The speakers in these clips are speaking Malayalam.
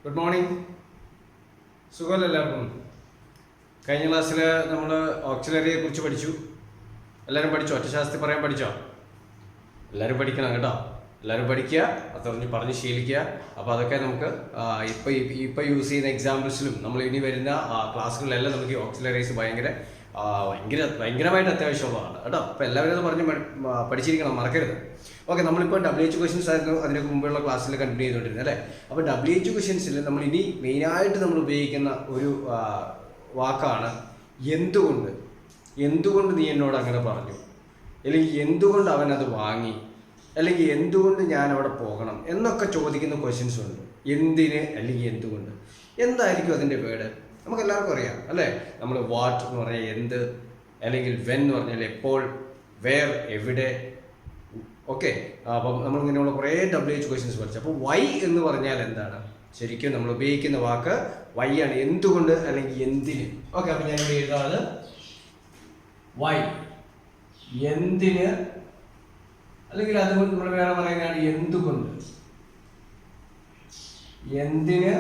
Good morning. സുഖമല്ല എല്ലാവർക്കും? കഴിഞ്ഞ ക്ലാസ്സിൽ നമ്മൾ ഓക്സിലറിയെ കുറിച്ച് പഠിച്ചു. എല്ലാവരും പഠിച്ചോ? ഒറ്റശാസ്ത്രി പറയാൻ പഠിച്ചോ? എല്ലാവരും പഠിക്കണം കേട്ടോ. എല്ലാവരും പഠിക്കുക, അത് പറഞ്ഞ് ശീലിക്കുക. അപ്പോൾ അതൊക്കെ നമുക്ക് ഇപ്പോൾ യൂസ് ചെയ്യുന്ന എക്സാമ്പിൾസിലും നമ്മൾ ഇനി വരുന്ന ക്ലാസ്സുകളിലെല്ലാം നമുക്ക് ഈ ഓക്സിലറീസ് ഭയങ്കരമായിട്ട് അത്യാവശ്യമുള്ളതാണ് കേട്ടോ. അപ്പോൾ എല്ലാവരും അത് പറഞ്ഞ് പഠിച്ചിരിക്കണം, മറക്കരുത്. ഓക്കെ, നമ്മളിപ്പോൾ WH ക്വസ്റ്റ്യൻസ് ആയിരുന്നു അതിന് മുമ്പുള്ള ക്ലാസ്സിൽ കണ്ടിന്യൂ ചെയ്തുകൊണ്ടിരുന്നത് അല്ലേ. അപ്പോൾ WH ക്വസ്റ്റ്യൻസിൽ നമ്മൾ ഇനി മെയിനായിട്ട് നമ്മൾ ഉപയോഗിക്കുന്ന ഒരു വാക്കാണ് എന്തുകൊണ്ട്. എന്തുകൊണ്ട് നീ എന്നോട് അങ്ങനെ പറഞ്ഞു, അല്ലെങ്കിൽ എന്തുകൊണ്ട് അവൻ അത് വാങ്ങി, അല്ലെങ്കിൽ എന്തുകൊണ്ട് ഞാൻ അവിടെ പോകണം എന്നൊക്കെ ചോദിക്കുന്ന ക്വസ്റ്റ്യൻസ് ഉണ്ട്. എന്തിന് അല്ലെങ്കിൽ എന്തുകൊണ്ട്, എന്തായിരിക്കും അതിൻ്റെ വേർഡ് നമുക്ക് എല്ലാവർക്കും അറിയാം അല്ലേ. നമ്മൾ വാട്ട് എന്ന് പറഞ്ഞാൽ എന്ത്, അല്ലെങ്കിൽ വെൻ എന്ന് പറഞ്ഞാൽ എപ്പോൾ, വേർ എവിടെ. ഓക്കെ, അപ്പം നമ്മളിങ്ങനെയുള്ള കുറേ WH ക്വസ്റ്റ്യൻസ് പഠിച്ചു. അപ്പോൾ വൈ എന്ന് പറഞ്ഞാൽ എന്താണ്? ശരിക്കും നമ്മൾ ഉപയോഗിക്കുന്ന വാക്ക് വൈ ആണ്, എന്തുകൊണ്ട് അല്ലെങ്കിൽ എന്തിന്. ഓക്കെ, അപ്പം ഞാനിവിടെ എഴുതാറ് വൈ, എന്തിന്, അല്ലെങ്കിൽ അതുകൊണ്ട് നമ്മൾ വേറെ പറയുന്നതാണ് എന്തുകൊണ്ട്. എന്തിന്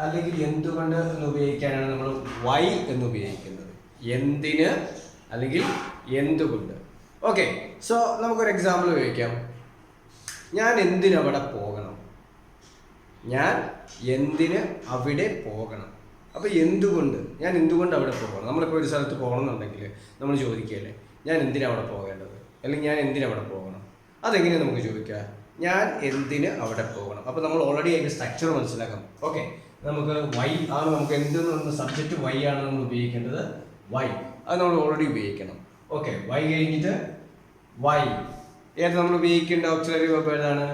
അല്ലെങ്കിൽ എന്തുകൊണ്ട് എന്ന് ഉപയോഗിക്കാനാണ് നമ്മൾ വൈ എന്ന് ഉപയോഗിക്കുന്നത്. എന്തിന് അല്ലെങ്കിൽ എന്തുകൊണ്ട്. ഓക്കെ, സോ നമുക്കൊരു എക്സാമ്പിൾ ഉപയോഗിക്കാം. ഞാൻ എന്തിന് അവിടെ പോകണം, ഞാൻ എന്തിന് അവിടെ പോകണം. അപ്പോൾ എന്തുകൊണ്ട്, ഞാൻ എന്തുകൊണ്ട് അവിടെ പോകണം. നമ്മളിപ്പോൾ ഒരു സ്ഥലത്ത് പോകണമെന്നുണ്ടെങ്കിൽ നമ്മൾ ചോദിക്കുകയല്ലേ, ഞാൻ എന്തിനാണ് അവിടെ പോകേണ്ടത്, അല്ലെങ്കിൽ ഞാൻ എന്തിനവിടെ പോകണം. അതെങ്ങനെയാണ് നമുക്ക് ചോദിക്കാം, ഞാൻ എന്തിന് അവിടെ പോകണം. അപ്പോൾ നമ്മൾ ഓൾറെഡി അതിൻ്റെ സ്ട്രക്ചർ മനസ്സിലാക്കാം. ഓക്കെ, നമുക്ക് വൈ ആണ്, നമുക്ക് എന്തെന്ന് സബ്ജക്റ്റ് വൈ ആണ് നമ്മൾ ഉപയോഗിക്കേണ്ടത്. വൈ അത് നമ്മൾ ഓൾറെഡി ഉപയോഗിക്കണം. ഓക്കെ, വൈ കഴിഞ്ഞിട്ട് വൈ ഏത് നമ്മൾ ഉപയോഗിക്കേണ്ട ഓക്സിലറി വെർബ് ഏതാണ്?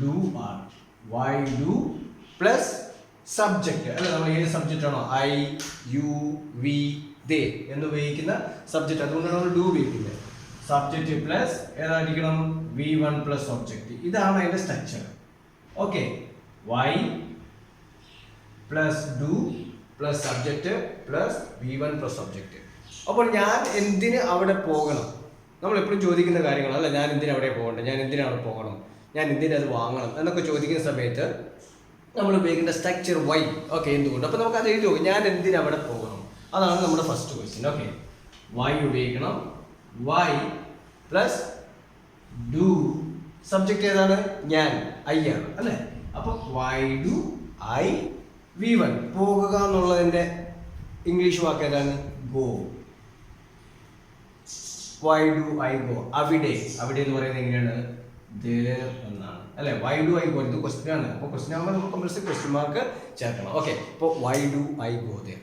ഡു ആണ്. വൈ ഡു പ്ലസ് സബ്ജക്റ്റ് അല്ല, നമ്മൾ ഏത് സബ്ജക്റ്റ് ആണോ ഐ യു വി ദേ എന്ന് ഉപയോഗിക്കുന്ന സബ്ജക്റ്റ്, അതുകൊണ്ടാണ് നമ്മൾ ഡു ഉപയോഗിക്കുന്നത്. സബ്ജക്റ്റ് പ്ലസ് ഏതായിരിക്കണം? V1 plus object. ഇതാണ് അതിൻ്റെ structure. Okay, why plus do plus subject plus V1 plus object. അപ്പോൾ ഞാൻ എന്തിന് അവിടെ പോകണം, നമ്മൾ എപ്പോഴും ചോദിക്കുന്ന കാര്യങ്ങളല്ല. ഞാൻ എന്തിനാ അവിടെ പോകണം, ഞാൻ എന്തിനാ അവിടെ പോകണം, ഞാൻ എന്തിനാ അത് വാങ്ങണം എന്നൊക്കെ ചോദിക്കുന്ന സമയത്ത് നമ്മൾ ഉപയോഗിക്കുന്ന സ്ട്രക്ചർ വൈ. ഓക്കെ, എന്തുകൊണ്ട്. അപ്പോൾ നമുക്ക് അത് എഴുതി നോക്കാം, ഞാൻ എന്തിനാ അവിടെ പോകണം. അതാണ് നമ്മുടെ ഫസ്റ്റ് ക്വസ്റ്റ്യൻ. ഓക്കെ, വൈ ഉപയോഗിക്കണം. വൈ പ്ലസ് ഡു, സബ്ജക്റ്റ് ഏതാണ്? ഞാൻ, ഐ ആണ് അല്ലേ. അപ്പോൾ വൈ ഡു ഐ V1, പോകുക എന്നുള്ളതിൻ്റെ ഇംഗ്ലീഷ് വാക്ക് ഏതാണ്? Go. Why do I go. അവിടെ, അവിടെ എന്ന് പറയുന്നത് എങ്ങനെയാണ്? there എന്നാണ് അല്ലേ. വൈ ഡു ഐ ഗോ, ഇത് ക്വസ്റ്റ്യൻ ആണ്. അപ്പോൾ ക്വസ്റ്റ്യൻ ആകുമ്പോൾ നമുക്ക് കമ്പൽസറി ക്വസ്റ്റ്യൻ മാർക്ക് ചേർക്കണം. ഓക്കെ, അപ്പോൾ why do I go there.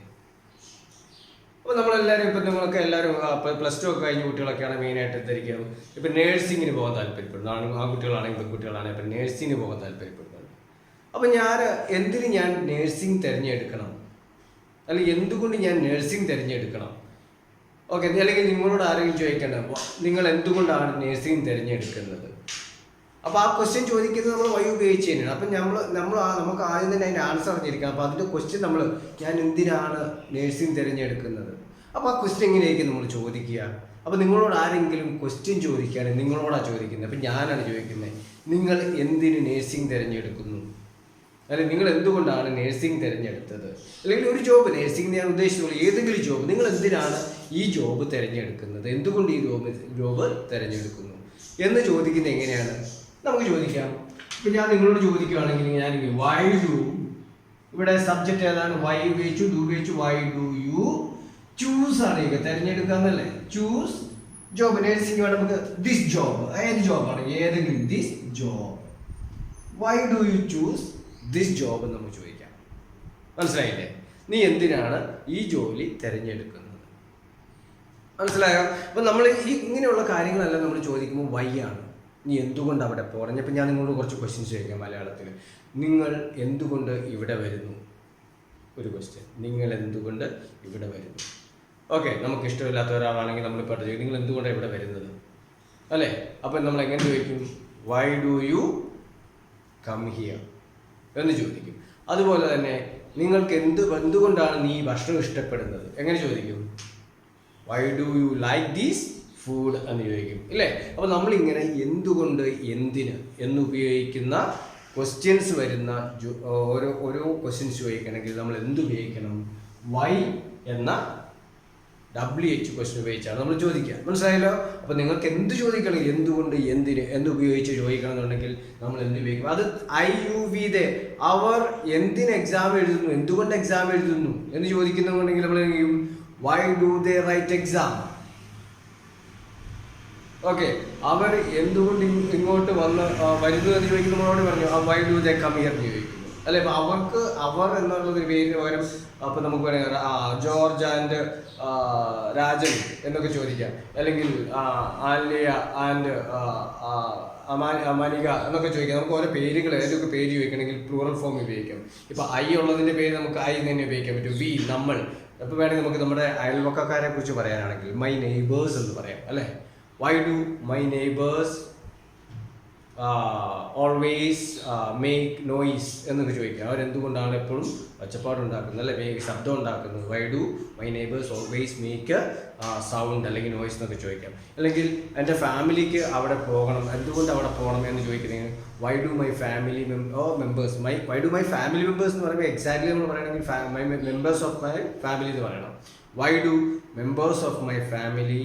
അപ്പോൾ നമ്മളെല്ലാവരും ഇപ്പം നിങ്ങൾക്ക് എല്ലാവരും പ്ലസ് 2 ഒക്കെ കഴിഞ്ഞ കുട്ടികളൊക്കെയാണ് മെയിനായിട്ട് എന്തായിരിക്കും ഇപ്പം നേഴ്സിങ്ങിന് പോകാൻ താല്പര്യപ്പെടുന്നു. ആൺകുട്ടികളാണെങ്കിൽ പെൺകുട്ടികളാണെങ്കിൽ ഇപ്പം നേഴ്സിങ്ങിന് പോകാൻ താല്പര്യപ്പെടുന്നുണ്ട്. അപ്പം എന്തിന് ഞാൻ നേഴ്സിംഗ് തിരഞ്ഞെടുക്കണം, അല്ലെങ്കിൽ എന്തുകൊണ്ട് ഞാൻ നേഴ്സിംഗ് തിരഞ്ഞെടുക്കണം. ഓക്കെ, അല്ലെങ്കിൽ നിങ്ങളോട് ആരെങ്കിലും ചോദിക്കേണ്ടത് നിങ്ങൾ എന്തുകൊണ്ടാണ് നേഴ്സിംഗ് തിരഞ്ഞെടുക്കുന്നത്. അപ്പോൾ ആ ക്വസ്റ്റ്യൻ ചോദിക്കുന്നത് നമ്മൾ വൈ ഉപയോഗിച്ച് തന്നെയാണ്. അപ്പം നമുക്ക് ആദ്യം തന്നെ അതിൻ്റെ ആൻസർ അറിഞ്ഞിരിക്കണം. അപ്പോൾ അതിൻ്റെ ക്വസ്റ്റ്യൻ നമ്മൾ ഞാൻ എന്തിനാണ് നേഴ്സിംഗ് തിരഞ്ഞെടുക്കുന്നത്. അപ്പോൾ ആ ക്വസ്റ്റ്യൻ എങ്ങനെയായിരിക്കും നമ്മൾ ചോദിക്കുക. അപ്പോൾ നിങ്ങളോട് ആരെങ്കിലും ക്വസ്റ്റ്യൻ ചോദിക്കുകയാണെങ്കിൽ നിങ്ങളോടാണ് ചോദിക്കുന്നത്. അപ്പം ഞാനാണ് ചോദിക്കുന്നത്, നിങ്ങൾ എന്തിന് നേഴ്സിംഗ് തിരഞ്ഞെടുക്കുന്നു, അല്ലെങ്കിൽ നിങ്ങൾ എന്തുകൊണ്ടാണ് നേഴ്സിംഗ് തിരഞ്ഞെടുത്തത്. അല്ലെങ്കിൽ ഒരു ജോബ്, നേഴ്സിംഗ് ഞാൻ ഉദ്ദേശിച്ചുള്ളൂ ഏതെങ്കിലും ജോബ്, നിങ്ങൾ എന്തിനാണ് ഈ ജോബ് തിരഞ്ഞെടുക്കുന്നത്, എന്തുകൊണ്ട് ഈ ജോബ് തിരഞ്ഞെടുക്കുന്നു എന്ന് ചോദിക്കുന്നത് എങ്ങനെയാണ് നമുക്ക് ചോദിക്കാം. ഇപ്പം ഞാൻ നിങ്ങളോട് ചോദിക്കുകയാണെങ്കിൽ ഞാൻ വൈ ഡു, ഇവിടെ സബ്ജക്റ്റ് ഏതാണ്? വൈ ഉപയോഗിച്ചു, ഡു ഉപയോഗിച്ചു. വൈ ഡു യു ചൂസ് ആണ്, ഇവ തിരഞ്ഞെടുക്കുക എന്നല്ലേ. ചൂസ് ജോബ്, നേഴ്സിംഗ് വേണം നമുക്ക്. ദിസ് ജോബ്, ഏത് ജോബാണ്? ഏതെങ്കിലും this job. Y do you choose this job എന്ന് നമുക്ക് ചോദിക്കാം. മനസ്സിലായില്ലേ? നീ എന്തിനാണ് ഈ ജോലി തിരഞ്ഞെടുക്കുന്നത്. മനസ്സിലായോ? അപ്പം നമ്മൾ ഇങ്ങനെയുള്ള കാര്യങ്ങളെല്ലാം നമ്മൾ ചോദിക്കുമ്പോൾ വൈ ആണ്. നീ എന്തുകൊണ്ട് അവിടെ പോകണം. ഇപ്പം ഞാൻ നിങ്ങളോട് കുറച്ച് ക്വസ്റ്റ്യൻസ് ചോദിക്കാം മലയാളത്തിൽ. നിങ്ങൾ എന്തുകൊണ്ട് ഇവിടെ വരുന്നു, ഒരു ക്വസ്റ്റ്യൻ. നിങ്ങൾ എന്തുകൊണ്ട് ഇവിടെ വരുന്നു. ഓക്കെ, നമുക്ക് ഇഷ്ടമില്ലാത്ത ഒരാളാണെങ്കിൽ നമ്മളിപ്പോൾ ചോദിക്കും നിങ്ങൾ എന്തുകൊണ്ടാണ് ഇവിടെ വരുന്നത് അല്ലേ. അപ്പം നമ്മൾ എങ്ങനെ ചോദിക്കും? Why do you come here എന്ന് ചോദിക്കും. അതുപോലെ തന്നെ നിങ്ങൾക്ക് എന്തുകൊണ്ടാണ് നീ ഭക്ഷണം ഇഷ്ടപ്പെടുന്നത്, എങ്ങനെ ചോദിക്കും? Why do you like these food എന്ന് ചോദിക്കും ഇല്ലേ. അപ്പോൾ നമ്മളിങ്ങനെ എന്തുകൊണ്ട്, എന്തിന് എന്നുപയോഗിക്കുന്ന ക്വസ്റ്റ്യൻസ് വരുന്ന ഓരോ ക്വസ്റ്റ്യൻസ് ചോദിക്കണമെങ്കിൽ നമ്മൾ എന്ത് ഉപയോഗിക്കണം? വൈ എന്ന WH ക്വസ്റ്റ്യൻ ഉപയോഗിച്ചാണ് നമ്മൾ ചോദിക്കുക. മനസ്സിലായല്ലോ? അപ്പോൾ നിങ്ങൾക്ക് എന്ത് ചോദിക്കണം, എന്തുകൊണ്ട്, എന്തിന്, ഉപയോഗിച്ച് ചോദിക്കണം എന്നുണ്ടെങ്കിൽ നമ്മൾ എന്ത് ഉപയോഗിക്കും? അത് IUV അവർ എന്തിന് എക്സാം എഴുതുന്നു, എന്തുകൊണ്ട് എക്സാം എഴുതുന്നു എന്ന് ചോദിക്കുന്നുണ്ടെങ്കിൽ നമ്മൾ why do they write exam. Okay, അവർ എന്തുകൊണ്ട് ഇങ്ങോട്ട് വരുന്നു എന്ന് ചോദിക്കുന്ന നമ്മളോട് പറഞ്ഞു why do they come here എന്ന് ചോദിക്കുന്നു അല്ലെ. അപ്പൊ അവർ എന്നുള്ളൊരു പേരിന് പകരം അപ്പൊ നമുക്ക് വേണമെങ്കിൽ ജോർജ് ആൻഡ് രാജൻ എന്നൊക്കെ ചോദിക്കാം, അല്ലെങ്കിൽ ആലിയ ആൻഡ് മനിക എന്നൊക്കെ ചോദിക്കാം. നമുക്ക് ഓരോ പേരുകൾ ഏതൊക്കെ പേര് ചോദിക്കണമെങ്കിൽ പ്ലൂറൽ ഫോം ഉപയോഗിക്കാം. ഇപ്പൊ ഐ ഉള്ളതിന്റെ പേര് നമുക്ക് ഐ തന്നെ ഉപയോഗിക്കാൻ പറ്റും. വി, നമ്മൾ. അപ്പോൾ വേണമെങ്കിൽ നമുക്ക് നമ്മുടെ അയൽവക്കക്കാരെ കുറിച്ച് പറയാനാണെങ്കിൽ മൈ നെയ്ബേഴ്സ് എന്ന് പറയാം അല്ലേ. Why do my neighbours always make noise എന്നൊക്കെ ചോദിക്കുക. അവരെന്തുകൊണ്ടാണ് എപ്പോഴും ഒച്ചപ്പാടുണ്ടാക്കുന്നത് അല്ലെ, ശബ്ദം ഉണ്ടാക്കുന്നത്? Why do my neighbours always make sound അല്ലെങ്കിൽ നോയിസ് എന്നൊക്കെ ചോദിക്കാം. അല്ലെങ്കിൽ എൻ്റെ ഫാമിലിക്ക് അവിടെ പോകണം, എന്തുകൊണ്ട് അവിടെ പോകണം എന്ന് ചോദിക്കുന്നത് why do my family members why do my family members എന്ന് പറയുമ്പോൾ എക്സാക്ട്ലി നമ്മൾ പറയണമെങ്കിൽ മെമ്പേഴ്സ് ഓഫ് മൈ ഫാമിലി എന്ന് പറയണം. Why do members of my family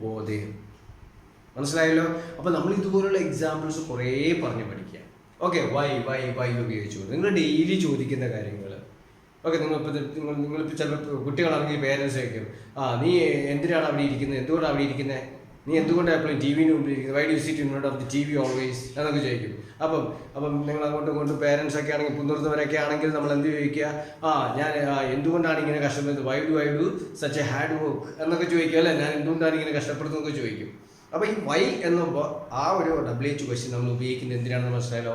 go there. മനസ്സിലായല്ലോ? അപ്പോൾ നമ്മൾ ഇതുപോലുള്ള എക്സാമ്പിൾസ് കുറേ പറഞ്ഞ് പഠിക്കുക. ഓക്കെ, വൈ ഉപയോഗിച്ചു നിങ്ങൾ ഡെയിലി ചോദിക്കുന്ന കാര്യങ്ങൾ. ഓക്കെ, നിങ്ങളിപ്പോൾ ചിലപ്പോൾ കുട്ടികളാണെങ്കിൽ പേരൻസ് ചോദിക്കും, നീ എന്തിനാണ് അവിടെ ഇരിക്കുന്നത്, എന്തുകൊണ്ടാണ് അവിടെ ഇരിക്കുന്നത്, നീ എന്തുകൊണ്ടാണ് എപ്പോഴും ടി വിന് മുമ്പിൽ ഇരിക്കുന്നത്, why do sit in front of the TV always എന്നൊക്കെ ചോദിക്കും. അപ്പം നിങ്ങൾ അങ്ങോട്ടും പേരൻസ് ഒക്കെ ആണെങ്കിൽ മുതിർന്നവരൊക്കെ ആണെങ്കിൽ നമ്മൾ എന്ത് ചോദിക്കുക? ഞാൻ എന്തുകൊണ്ടാണ് ഇങ്ങനെ കഷ്ടപ്പെടുന്നത്, why do such a hard work എന്നൊക്കെ ചോദിക്കുക അല്ലേ. ഞാൻ എന്തുകൊണ്ടാണ് ഇങ്ങനെ കഷ്ടപ്പെടുന്നതൊക്കെ ചോദിക്കും. അപ്പോൾ ഈ വൈ എന്നുമ്പോൾ ഒരു WH ക്വസ്റ്റ്യൻ നമ്മൾ ഉപയോഗിക്കുന്നത് എന്തിനാണെന്ന് മനസ്സിലായല്ലോ?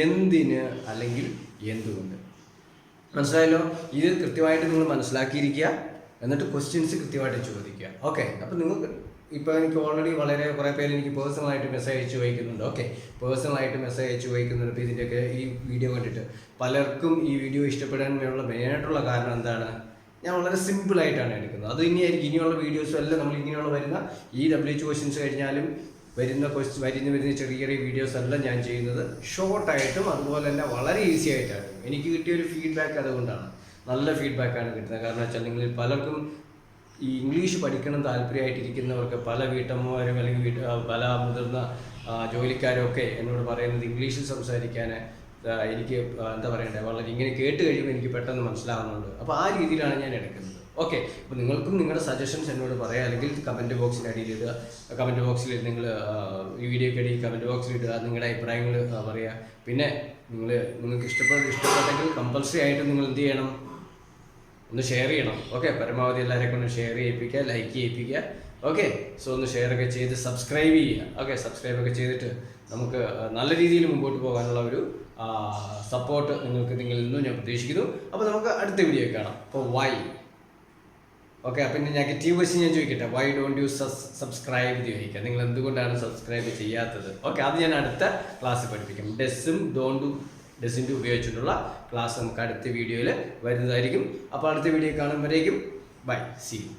എന്തിന് അല്ലെങ്കിൽ എന്തുകൊണ്ട്. മനസ്സിലായല്ലോ? ഇത് കൃത്യമായിട്ട് നിങ്ങൾ മനസ്സിലാക്കിയിരിക്കുക, എന്നിട്ട് ക്വസ്റ്റ്യൻസ് കൃത്യമായിട്ട് ചോദിക്കുക. ഓക്കെ, അപ്പോൾ നിങ്ങൾക്ക് ഇപ്പോൾ എനിക്ക് ഓൾറെഡി കുറേ പേര് എനിക്ക് പേഴ്സണലായിട്ട് മെസ്സേജ് അയച്ചു വയ്ക്കുന്നുണ്ട്. ഓക്കെ, പേഴ്സണലായിട്ട് മെസ്സേജ് അയച്ചു വയ്ക്കുന്നുണ്ട്. ഇപ്പോൾ ഇതിൻ്റെയൊക്കെ ഈ വീഡിയോ കണ്ടിട്ട് പലർക്കും ഈ വീഡിയോ ഇഷ്ടപ്പെടാനുള്ള മെയിനായിട്ടുള്ള കാരണം എന്താണ്? ഞാൻ വളരെ സിമ്പിളായിട്ടാണ് എടുക്കുന്നത്. അത് ഇനിയുള്ള വീഡിയോസും എല്ലാം നമ്മൾ വരുന്ന ഈ WH ക്വസ്റ്റ്യൻസ് കഴിഞ്ഞാലും വരുന്ന ചെറിയ ചെറിയ വീഡിയോസ് എല്ലാം ഞാൻ ചെയ്യുന്നത് ഷോർട്ടായിട്ടും അതുപോലെ തന്നെ വളരെ ഈസി ആയിട്ടാണ്. എനിക്ക് കിട്ടിയൊരു ഫീഡ്ബാക്ക് അതുകൊണ്ടാണ്, നല്ല ഫീഡ്ബാക്കാണ് കിട്ടുന്നത്. കാരണം വെച്ചാൽ നിങ്ങൾ പലർക്കും ഈ ഇംഗ്ലീഷ് പഠിക്കണം താല്പര്യമായിട്ടിരിക്കുന്നവർക്ക് പല വീട്ടമ്മമാരും അല്ലെങ്കിൽ പല മുതിർന്ന ജോലിക്കാരും ഒക്കെ എന്നോട് പറയുന്നത് ഇംഗ്ലീഷിൽ സംസാരിക്കാൻ എനിക്ക് എന്താ പറയണ്ടേ, വളരെ ഇങ്ങനെ കേട്ട് കഴിയുമ്പോൾ എനിക്ക് പെട്ടെന്ന് മനസ്സിലാവുന്നുണ്ട്. അപ്പോൾ ആ രീതിയിലാണ് ഞാൻ എടുക്കുന്നത്. ഓക്കെ, അപ്പോൾ നിങ്ങൾക്കും നിങ്ങളുടെ സജഷൻസ് എന്നോട് പറയാം, അല്ലെങ്കിൽ കമൻറ്റ് ബോക്സിൽ അടിയിൽ ഇടുക. കമൻറ്റ് ബോക്സിൽ നിങ്ങൾ ഈ വീഡിയോയ്ക്ക് അടിയിൽ കമൻറ്റ് ബോക്സിൽ ഇടുക, നിങ്ങളുടെ അഭിപ്രായങ്ങൾ പറയുക. പിന്നെ നിങ്ങൾക്ക് ഇഷ്ടപ്പെട്ടെങ്കിൽ കമ്പൽസറി ആയിട്ട് നിങ്ങൾ എന്ത് ചെയ്യണം? ഒന്ന് ഷെയർ ചെയ്യണം. ഓക്കെ, പരമാവധി എല്ലാവരെ കൊണ്ട് ഷെയർ ചെയ്യിപ്പിക്കുക, ലൈക്ക് ചെയ്യിപ്പിക്കുക. ഓക്കെ, സോ ഒന്ന് ഷെയറൊക്കെ ചെയ്ത് സബ്സ്ക്രൈബ് ചെയ്യുക. ഓക്കെ, സബ്സ്ക്രൈബൊക്കെ ചെയ്തിട്ട് നമുക്ക് നല്ല രീതിയിൽ മുമ്പോട്ട് പോകാനുള്ള ഒരു സപ്പോർട്ട് നിങ്ങളിൽ നിന്നും ഞാൻ പ്രതീക്ഷിക്കുന്നു. അപ്പോൾ നമുക്ക് അടുത്ത വീഡിയോ കാണാം. അപ്പോൾ വൈ. ഓക്കെ, അപ്പം ഇനി നെഗറ്റീവ് ക്വസ്റ്റ്യൻ ഞാൻ ചോദിക്കട്ടെ, വൈ ഡോണ്ട് യു സബ്സ്ക്രൈബ് എന്ന് ചോദിക്കുക. നിങ്ങൾ എന്തുകൊണ്ടാണ് സബ്സ്ക്രൈബ് ചെയ്യാത്തത്? ഓക്കെ, അത് ഞാൻ അടുത്ത ക്ലാസ്സിൽ പഠിപ്പിക്കും. ഡെസിൻ്റെ ഉപയോഗിച്ചിട്ടുള്ള ക്ലാസ് നമുക്ക് അടുത്ത വീഡിയോയിൽ വരുന്നതായിരിക്കും. അപ്പോൾ അടുത്ത വീഡിയോ കാണുമ്പോഴേക്കും ബൈ, സീ യു.